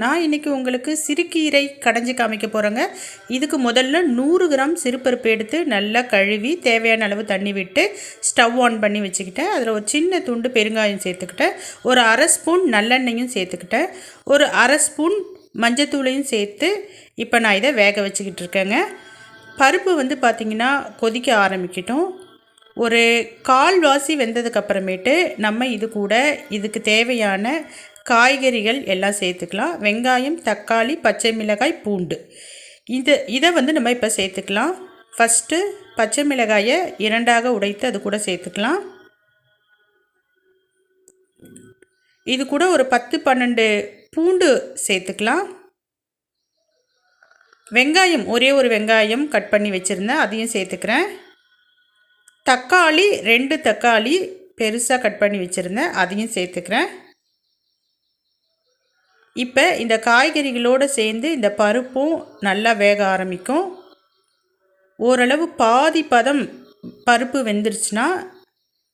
நான் இன்றைக்கி உங்களுக்கு சிறுகீரை கடைஞ்சி காமிக்க போகிறேங்க. இதுக்கு முதல்ல 100 கிராம் சிறுபருப்பு எடுத்து நல்லா கழுவி தேவையான அளவு தண்ணி விட்டு ஸ்டவ் ஆன் பண்ணி வச்சுக்கிட்டேன். அதில் ஒரு சின்ன துண்டு பெருங்காயம் சேர்த்துக்கிட்டேன், ஒரு அரை ஸ்பூன் நல்லெண்ணெயும் சேர்த்துக்கிட்டேன், ஒரு அரை ஸ்பூன் மஞ்சத்தூளையும் சேர்த்து இப்போ நான் இதை வேக வச்சுக்கிட்டு இருக்கேங்க. பருப்பு வந்து பார்த்திங்கன்னா கொதிக்க ஆரம்பிக்கட்டும். ஒரு கால்வாசி வெந்ததுக்கப்புறமேட்டு நம்ம இது கூட இதுக்கு தேவையான காய்கறிகள் எல்லாம் சேர்த்துக்கலாம். வெங்காயம், தக்காளி, பச்சை மிளகாய், பூண்டு. இதை வந்து நம்ம இப்போ சேர்த்துக்கலாம். ஃபஸ்ட்டு பச்சை மிளகாயை 2ஆக உடைத்து அது கூட சேர்த்துக்கலாம். இது கூட ஒரு 10-12 பூண்டு சேர்த்துக்கலாம். வெங்காயம், ஒரே ஒரு வெங்காயம் கட் பண்ணி வச்சுருந்தேன், அதையும் சேர்த்துக்கிறேன். தக்காளி 2 தக்காளி பெருசாக கட் பண்ணி வச்சுருந்தேன், அதையும் சேர்த்துக்கிறேன். இப்போ இந்த காய்கறிகளோடு சேர்ந்து இந்த பருப்பும் நல்லா வேக ஆரம்பிக்கும். ஓரளவு பாதி பதம் பருப்பு வெந்துருச்சுன்னா,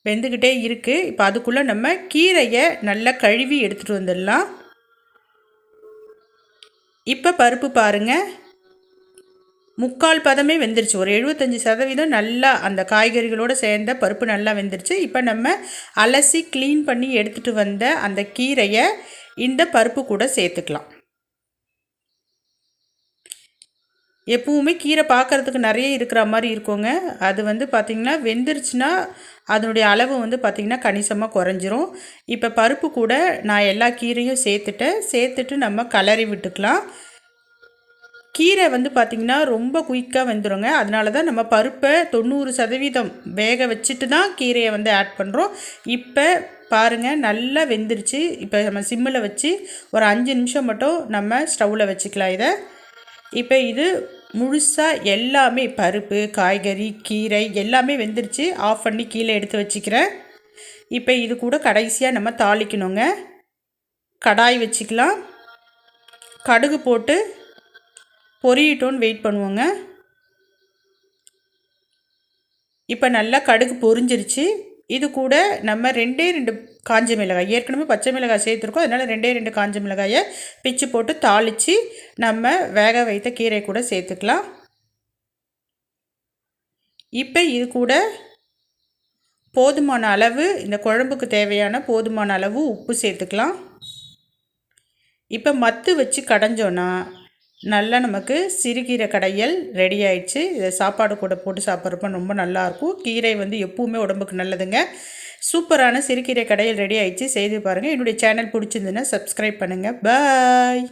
வெந்துக்கிட்டே இருக்குது. இப்போ அதுக்குள்ளே நம்ம கீரையை நல்லா கழுவி எடுத்துகிட்டு வந்துடலாம். இப்போ பருப்பு பாருங்கள், 3/4 பதமே வெந்துருச்சு. ஒரு 75% நல்லா அந்த காய்கறிகளோடு சேர்ந்த பருப்பு நல்லா வெந்துருச்சு. இப்போ நம்ம அலசி க்ளீன் பண்ணி எடுத்துகிட்டு வந்த அந்த கீரையை இந்த பருப்பு கூட சேர்த்துக்கலாம். எப்பவுமே கீரை பார்க்குறதுக்கு நிறைய இருக்கிற மாதிரி இருக்குங்க. அது வந்து பார்த்திங்கன்னா வெந்துருச்சுன்னா அதனுடைய அளவு வந்து பார்த்திங்கன்னா கணிசமாக குறைஞ்சிரும். இப்போ பருப்பு கூட நான் எல்லா கீரையும் சேர்த்துட்டு நம்ம கிளறி விட்டுக்கலாம். கீரை வந்து பார்த்திங்கன்னா ரொம்ப குயிக்காக வெந்துடுங்க. அதனால தான் நம்ம பருப்பை 90% வேக வச்சுட்டு தான் கீரையை வந்து ஆட் பண்ணுறோம். இப்போ பாருங்கள், நல்லா வெந்துருச்சு. இப்போ நம்ம சிம்மில் வச்சு ஒரு 5 நிமிஷம் மட்டும் நம்ம ஸ்டவ்வில் வச்சுக்கலாம் இதை. இப்போ இது முழுசாக எல்லாமே பருப்பு, காய்கறி, கீரை எல்லாமே வெந்துருச்சு. ஆஃப் பண்ணி கீழே எடுத்து வச்சுக்கிறேன். இப்போ இது கூட கடைசியாக நம்ம தாளிக்கணுங்க. கடாய் வச்சுக்கலாம். கடுகு போட்டு பொரியட்டோன்னு வெயிட் பண்ணுவோங்க. இப்போ நல்லா கடுகு பொரிஞ்சிருச்சு. இது கூட நம்ம 2 காஞ்ச மிளகாய், ஏற்கனவே பச்சை மிளகாய் சேர்த்துருக்கோம், அதனால் 2 காஞ்ச மிளகாயை பிச்சு போட்டு தாளித்து நம்ம வேக வைத்த கீரை கூட சேர்த்துக்கலாம். இப்போ இது கூட போதுமான அளவு, இந்த குழம்புக்கு தேவையான போதுமான அளவு உப்பு சேர்த்துக்கலாம். இப்போ மத்து வச்சு கடைஞ்சோன்னா நல்லா நமக்கு சிறுகீரை கடையல் ரெடி ஆயிடுச்சு. இதை சாப்பாடு கூட போட்டு சாப்பிட்றப்ப ரொம்ப நல்லாயிருக்கும். கீரை வந்து எப்பவுமே உடம்புக்கு நல்லதுங்க. சூப்பரான சிறுகீரை கடையல் ரெடி ஆயிடுச்சு. செய்து பாருங்கள். என்னுடைய சேனல் பிடிச்சிருந்துன்னா சப்ஸ்கிரைப் பண்ணுங்கள். பாய்.